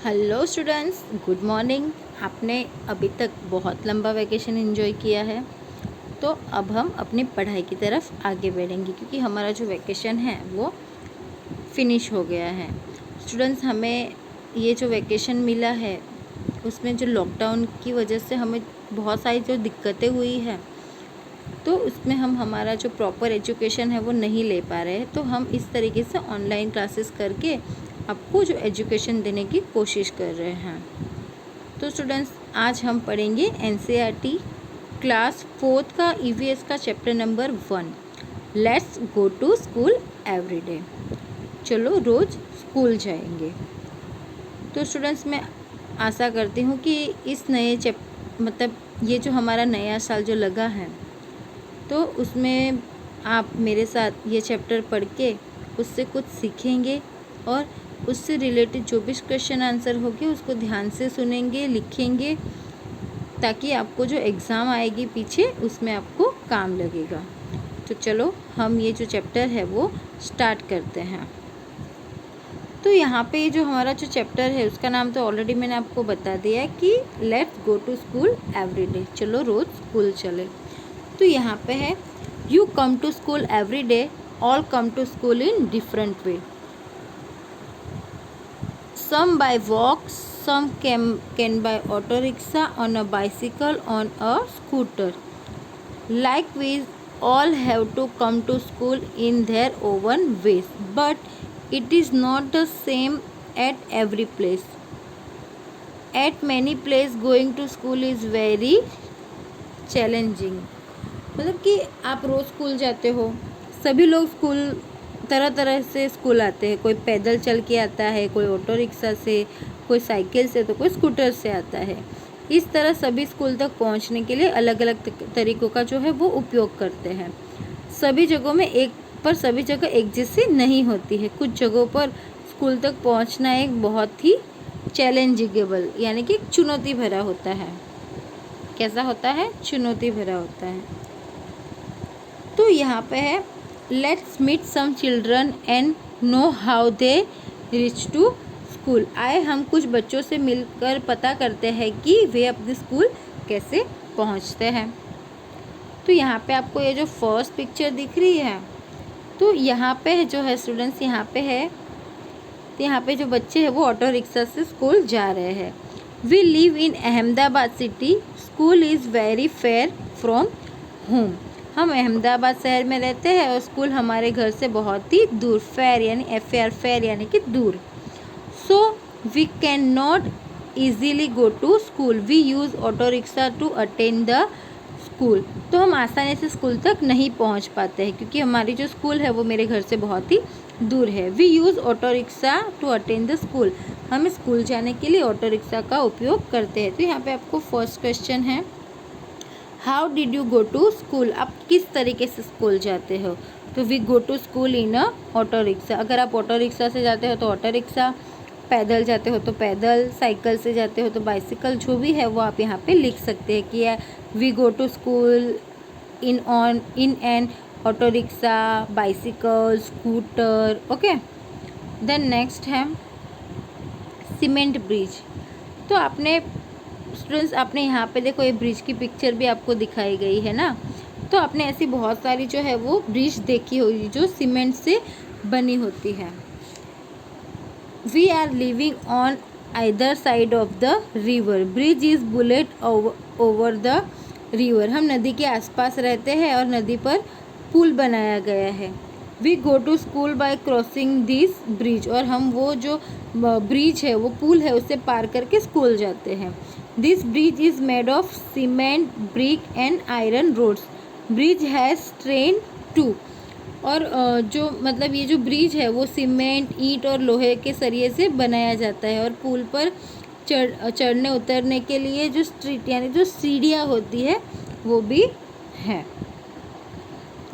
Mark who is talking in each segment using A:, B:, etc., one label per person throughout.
A: Hello students, good morning. आपने अभी तक बहुत लंबा वैकेशन एंजॉय किया है, तो अब हम अपनी पढ़ाई की तरफ आगे बढ़ेंगे क्योंकि हमारा जो वैकेशन है वो फिनिश हो गया है। स्टूडेंट्स, हमें ये जो वैकेशन मिला है उसमें जो लॉकडाउन की वजह से हमें बहुत सारी जो दिक्कतें हुई है, तो उसमें हम हमारा जो प्रॉपर एजुकेशन है वो नहीं ले पा रहे हैं। तो हम इस तरीके से ऑनलाइन क्लासेस करके आपको जो एजुकेशन देने की कोशिश कर रहे हैं। तो स्टूडेंट्स, आज हम पढ़ेंगे एनसीईआरटी क्लास 4 का ईवीएस का chapter number 1, let's go to school everyday. चलो रोज़ स्कूल जाएंगे। तो स्टूडेंट्स, मैं आशा करती हूँ कि इस नए मतलब ये जो हमारा नया साल जो लगा है, तो उसमें आप मेरे साथ ये चैप्टर पढ़ के उससे कुछ सीखेंगे और उससे रिलेटेड जो भी क्वेश्चन आंसर होगी उसको ध्यान से सुनेंगे, लिखेंगे, ताकि आपको जो एग्ज़ाम आएगी पीछे उसमें आपको काम लगेगा। तो चलो हम ये जो चैप्टर है वो स्टार्ट करते हैं। तो यहाँ पे ये जो हमारा जो चैप्टर है उसका नाम तो ऑलरेडी मैंने आपको बता दिया है कि let's go to school everyday, चलो रोज़ स्कूल चले। तो यहाँ पे है you come to school every day, all come to school in different way, some by walk, some can by auto rickshaw, on a bicycle, on a scooter. Likewise, all have to come to school in their own ways, but it is not the same at every place. At many places, going to school is very challenging. मतलब कि आप रोज़ school जाते हो, सभी लोग school तरह तरह से स्कूल आते हैं। कोई पैदल चल के आता है, कोई ऑटो रिक्शा से, कोई साइकिल से, तो कोई स्कूटर से आता है। इस तरह सभी स्कूल तक पहुंचने के लिए अलग अलग तरीक़ों का जो है वो उपयोग करते हैं। सभी जगहों में सभी जगह एक जैसी नहीं होती है। कुछ जगहों पर स्कूल तक पहुंचना एक बहुत ही चैलेंजिंगेबल यानी कि चुनौती भरा होता है। कैसा होता है? चुनौती भरा होता है। तो यहाँ पे है let's meet some children and know how they reach to school. आए हम कुछ बच्चों से मिलकर पता करते हैं कि वे अपने स्कूल कैसे पहुँचते हैं। तो यहाँ पे आपको ये जो फर्स्ट पिक्चर दिख रही है, तो यहाँ पे जो है स्टूडेंट्स, यहाँ पे है, तो यहाँ पे जो बच्चे हैं वो ऑटो रिक्शा से स्कूल जा रहे हैं। We live in Ahmedabad city, school is very fair from home. हम अहमदाबाद शहर में रहते हैं और स्कूल हमारे घर से बहुत ही दूर। फेयर यानी FAIR, फेयर यानी कि दूर। So we can not easily go to school, we use auto rickshaw to attend the school. तो हम आसानी से स्कूल तक नहीं पहुंच पाते हैं क्योंकि हमारी जो स्कूल है वो मेरे घर से बहुत ही दूर है। We use auto rickshaw to attend the school, हम स्कूल जाने के लिए ऑटो रिक्शा का उपयोग करते हैं। तो यहाँ पे आपको फर्स्ट क्वेश्चन है, how did you go to school, आप किस तरीके से स्कूल जाते हो? तो we go to school in a auto rickshaw. अगर आप ऑटो रिक्शा से जाते हो तो ऑटो रिक्शा, पैदल जाते हो तो पैदल, साइकिल से जाते हो तो बाइसिकल, जो भी है वो आप यहाँ पे लिख सकते हैं कि we go to school in an auto rickshaw, bicycle, scooter. Okay, then next है सीमेंट ब्रिज। तो आपने स्टूडेंट्स, आपने यहाँ पे देखो, ये ब्रिज की पिक्चर भी आपको दिखाई गई है ना। तो आपने ऐसी बहुत सारी जो है वो ब्रिज देखी होगी जो सीमेंट से बनी होती है। We are living on either side of the river, bridge is built over the river. हम नदी के आसपास रहते हैं और नदी पर पुल बनाया गया है। We go to school by crossing this bridge, और हम वो जो ब्रिज है, वो पुल है, उससे पार करके स्कूल जाते हैं। This bridge is made of cement, brick and iron rods, bridge has strain too. और जो मतलब ये जो ब्रिज है वो सीमेंट, ईंट और लोहे के सरिये से बनाया जाता है। और पुल पर चढ़ने उतरने के लिए जो स्ट्रीट यानी जो सीढ़ियाँ होती है वो भी है।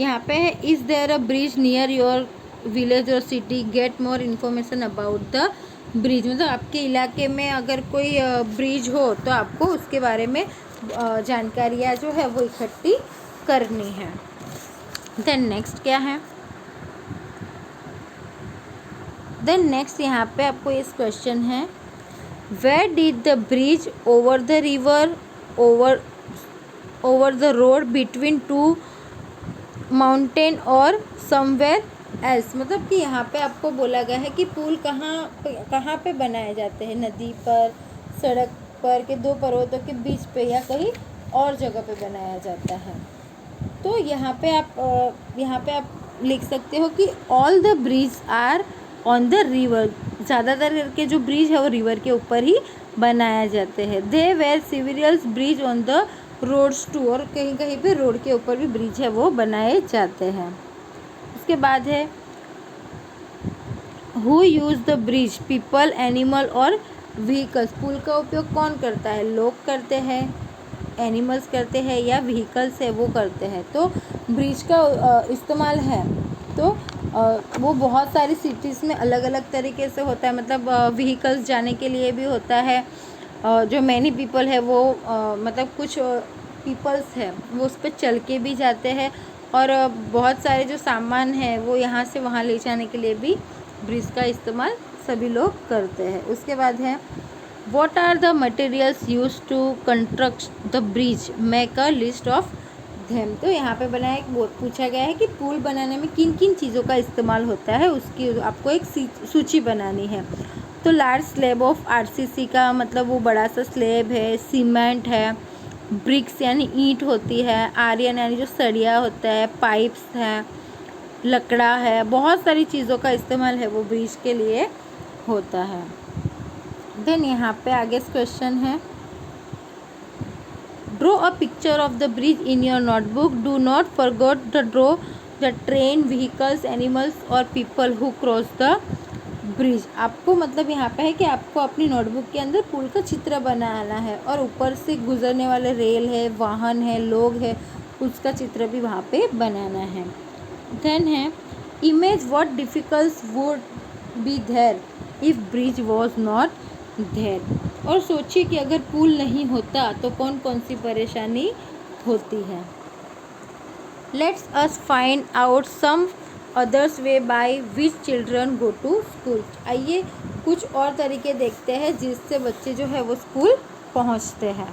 A: यहाँ पे है, is there a bridge near your village और city, get more information about the bridge. मतलब आपके इलाके में अगर कोई ब्रिज हो तो आपको उसके बारे में जानकारियाँ जो है वो इकट्ठी करनी है। देन नेक्स्ट क्या है? देन नेक्स्ट यहाँ पे आपको इस क्वेश्चन है, where did the bridge over the river over the road between two mountain और समवेयर एल्स। मतलब कि यहाँ पे आपको बोला गया है कि पुल कहाँ पे बनाए जाते हैं, नदी पर, सड़क पर, के दो पर्वतों के बीच पे, या कहीं और जगह पे बनाया जाता है। तो यहाँ पे आप लिख सकते हो कि all the bridge are on the river. ज़्यादातर करके जो ब्रिज है वो रिवर के ऊपर ही बनाए जाते हैं। They were civilian bridge on the roads too, और कहीं कहीं पे रोड के ऊपर भी ब्रिज है वो बनाए जाते हैं। उसके बाद है who use the bridge, people, animal और व्हीकल्स। पुल का उपयोग कौन करता है, लोग करते हैं, एनिमल्स करते हैं, या व्हीकल्स है वो करते हैं। तो ब्रिज का इस्तेमाल है तो वो बहुत सारी सिटीज़ में अलग अलग तरीके से होता है। मतलब व्हीकल्स जाने के लिए भी होता है, जो मैनी पीपल है वो मतलब कुछ पीपल्स है वो उस पर चल के भी जाते हैं, और बहुत सारे जो सामान है वो यहाँ से वहाँ ले जाने के लिए भी ब्रिज का इस्तेमाल सभी लोग करते हैं। उसके बाद है what are the materials use to construct the bridge, make a list of them. तो यहाँ पे पूछा गया है कि पुल बनाने में किन किन चीज़ों का इस्तेमाल होता है, उसकी आपको एक सूची बनानी है। तो लार्ज स्लैब ऑफ आरसीसी का मतलब वो बड़ा सा स्लैब है, सीमेंट है, ब्रिक्स यानी ईंट होती है, आयरन यानी जो सरिया होता है, पाइप्स है, लकड़ा है, बहुत सारी चीज़ों का इस्तेमाल है वो ब्रिज के लिए होता है। देन यहाँ पे आगे क्वेश्चन है draw a picture of the bridge in your notebook, do not forget the draw the train, vehicles, animals और people who cross the bridge. आपको मतलब यहाँ पे है कि आपको अपनी नोटबुक के अंदर पुल का चित्र बनाना है, और ऊपर से गुजरने वाले रेल है, वाहन है, लोग है, उसका चित्र भी वहाँ पे बनाना है। देन है image what difficult would be there if bridge was not there. और सोचिए कि अगर पुल नहीं होता तो कौन कौन सी परेशानी होती है। Let's us find out some others way by which children go to school. आइए कुछ और तरीके देखते हैं जिससे बच्चे जो है वो स्कूल पहुंचते हैं।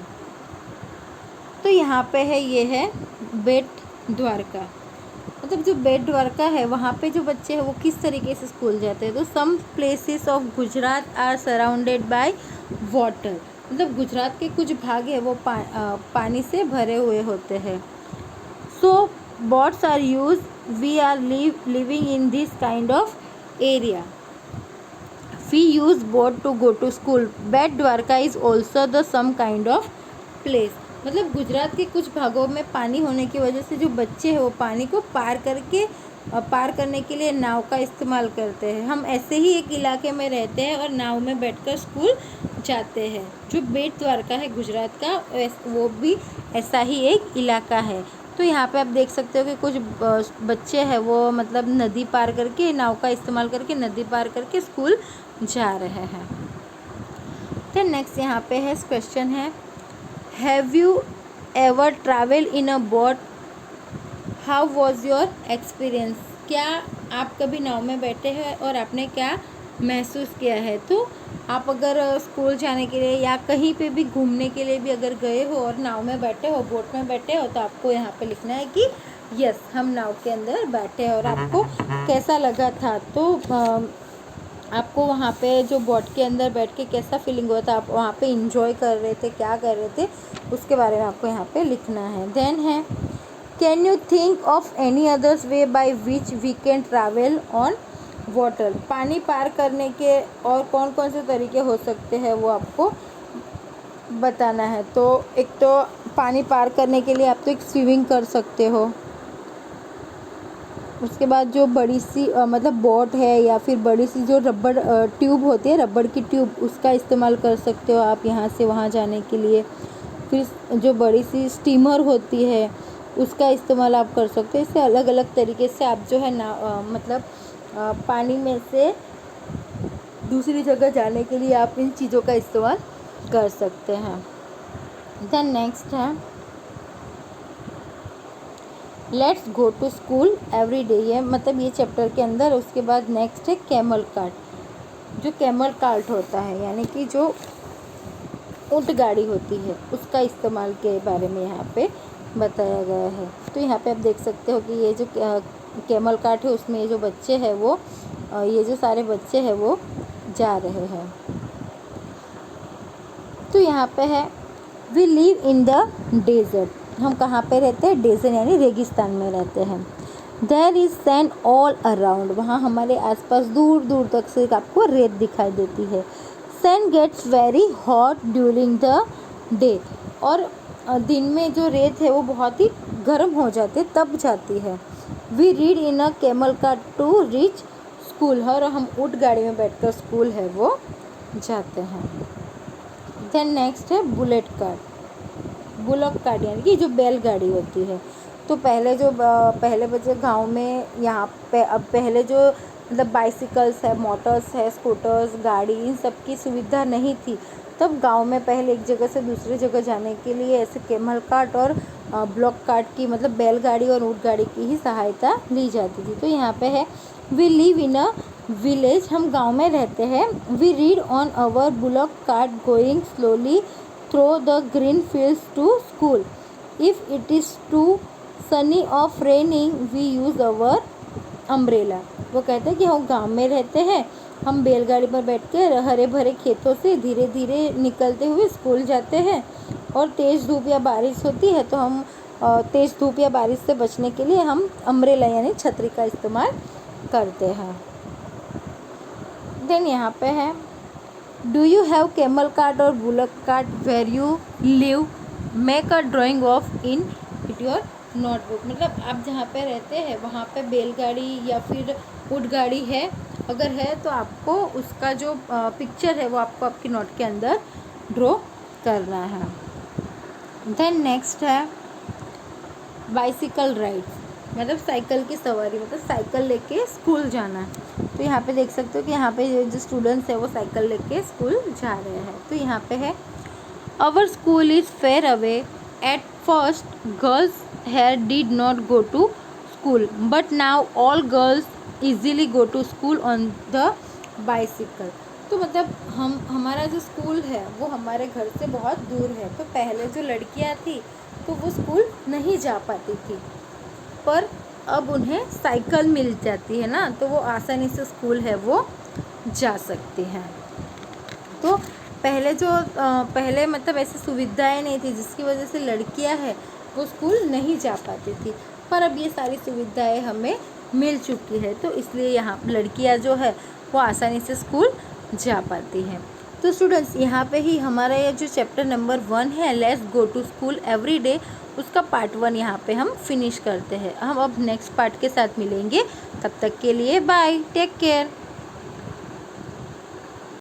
A: तो यहाँ पे है, ये है बेट द्वारका। मतलब जो बेट द्वारका है वहाँ पे जो बच्चे हैं वो किस तरीके से स्कूल जाते हैं। तो some places of Gujarat are surrounded by water. मतलब गुजरात के कुछ भाग है वो पानी से भरे हुए होते हैं। So boats are use, we are living in this kind of area, we use boat to go to school, Bet Dwarka is also the some kind of place. मतलब गुजरात के कुछ भागों में पानी होने की वजह से जो बच्चे हैं वो पानी को पार करने के लिए नाव का इस्तेमाल करते हैं। हम ऐसे ही एक इलाके में रहते हैं और नाव में बैठकर स्कूल जाते हैं। जो बेट द्वारका है गुजरात का वो भी ऐसा ही एक इलाका है। तो यहाँ पे आप देख सकते हो कि कुछ बच्चे हैं वो मतलब नदी पार करके, नाव का इस्तेमाल करके नदी पार करके स्कूल जा रहे हैं। तो नेक्स्ट यहाँ पे है क्वेश्चन है have you ever travel in a boat, how was your experience. क्या आप कभी नाव में बैठे हैं और आपने क्या महसूस किया है। तो आप अगर स्कूल जाने के लिए या कहीं पे भी घूमने के लिए भी अगर गए हो और नाव में बैठे हो, बोट में बैठे हो, तो आपको यहाँ पे लिखना है कि यस हम नाव के अंदर बैठे हैं और आपको कैसा लगा था। तो आपको वहाँ पे जो बोट के अंदर बैठ के कैसा फीलिंग हुआ था, आप वहाँ पे इंजॉय कर रहे थे, क्या कर रहे थे, उसके बारे में आपको यहाँ पे लिखना है। देन है can you think of any others way by which we can travel on water. पानी पार करने के और कौन कौन से तरीके हो सकते हैं वो आपको बताना है। तो एक तो पानी पार करने के लिए आप तो एक स्विमिंग कर सकते हो। उसके बाद जो बड़ी सी मतलब बोट है या फिर बड़ी सी जो रबड़ ट्यूब होती है, रबड़ की ट्यूब, उसका इस्तेमाल कर सकते हो आप यहाँ से वहाँ जाने के लिए। फिर जो बड़ी सी स्टीमर होती है उसका इस्तेमाल आप कर सकते हो। इससे अलग अलग तरीके से आप जो है ना मतलब पानी में से दूसरी जगह जाने के लिए आप इन चीज़ों का इस्तेमाल कर सकते हैं। देन नेक्स्ट है let's go to school every day. ये मतलब ये चैप्टर के अंदर। उसके बाद नेक्स्ट है कैमल कार्ट। जो कैमल कार्ट होता है यानी कि जो ऊँट गाड़ी होती है उसका इस्तेमाल के बारे में यहाँ पे बताया गया है। तो यहाँ पे आप देख सकते हो कि ये जो कैमल कार्ट है उसमें ये जो बच्चे हैं वो ये जो सारे बच्चे हैं वो जा रहे हैं। तो यहाँ पे है we live in the desert. हम कहाँ पे रहते हैं? डेजर्ट यानी रेगिस्तान में रहते हैं। There is sand all around. वहाँ हमारे आसपास दूर दूर तक से आपको रेत दिखाई देती है। Sand gets very hot during the day. और दिन में जो रेत है वो बहुत ही गर्म हो जाती है, तब जाती है। We ride in a camel cart to reach school. और हम ऊँट गाड़ी में बैठकर स्कूल है वो जाते हैं। देन नेक्स्ट है बुलेट कार्ट। बुलक कार्ट यानी कि जो बैलगाड़ी होती है। तो पहले बच्चे गांव में यहाँ पे अब पहले जो मतलब बाइसिकल्स है, मोटर्स है, स्कूटर्स, गाड़ी, इन सब की सुविधा नहीं थी। तब गांव में पहले एक जगह से दूसरी जगह जाने के लिए ऐसे कैमल कार्ट और ब्लॉक कार्ट की मतलब बैलगाड़ी और ऊँट गाड़ी की ही सहायता ली जाती थी। तो यहाँ पे है we live in a village. हम गांव में रहते हैं। We ride on our bullock cart going slowly through the green fields to school. If it is too sunny of raining we use our umbrella. वो कहते हैं कि हम गांव में रहते हैं, हम बैलगाड़ी पर बैठ के हरे भरे खेतों से धीरे धीरे निकलते हुए स्कूल जाते हैं। और तेज़ धूप या बारिश होती है तो हम तेज़ धूप या बारिश से बचने के लिए हम अम्ब्रेला यानी छतरी का इस्तेमाल करते हैं। देन यहाँ पे है do you have camel cart और bullock cart where you live? Make a drawing of in it your notebook. मतलब आप जहाँ पे रहते हैं वहाँ पे बैलगाड़ी या फिर ऊँट गाड़ी है, अगर है तो आपको उसका जो पिक्चर है वो आपको आपकी नोट के अंदर ड्रॉ करना है। देन नेक्स्ट है बाइसिकल राइड्स। मतलब साइकिल की सवारी, मतलब साइकिल लेके स्कूल जाना। तो यहाँ पे देख सकते हो कि यहाँ पे जो स्टूडेंट्स है वो साइकिल लेके स्कूल जा रहे हैं। तो यहाँ पे है our school is far away. At first girls here did not go to school but now all girls easily go to school on the bicycle. तो मतलब हमारा जो स्कूल है वो हमारे घर से बहुत दूर है। तो पहले जो लड़कियां थी तो वो स्कूल नहीं जा पाती थी, पर अब उन्हें साइकिल मिल जाती है ना, तो वो आसानी से स्कूल है वो जा सकती हैं। तो पहले मतलब ऐसी सुविधाएं नहीं थी जिसकी वजह से लड़कियां है वो स्कूल नहीं जा पाती थी, पर अब ये सारी सुविधाएं हमें मिल चुकी है। तो इसलिए यहाँ लड़कियां जो है वो आसानी से स्कूल जा पाती हैं। तो स्टूडेंट्स यहाँ पे ही हमारा ये जो चैप्टर नंबर 1 है let's go to school every day, उसका पार्ट 1 यहाँ पे हम फिनिश करते हैं। हम अब नेक्स्ट पार्ट के साथ मिलेंगे, तब तक के लिए बाय, टेक केयर।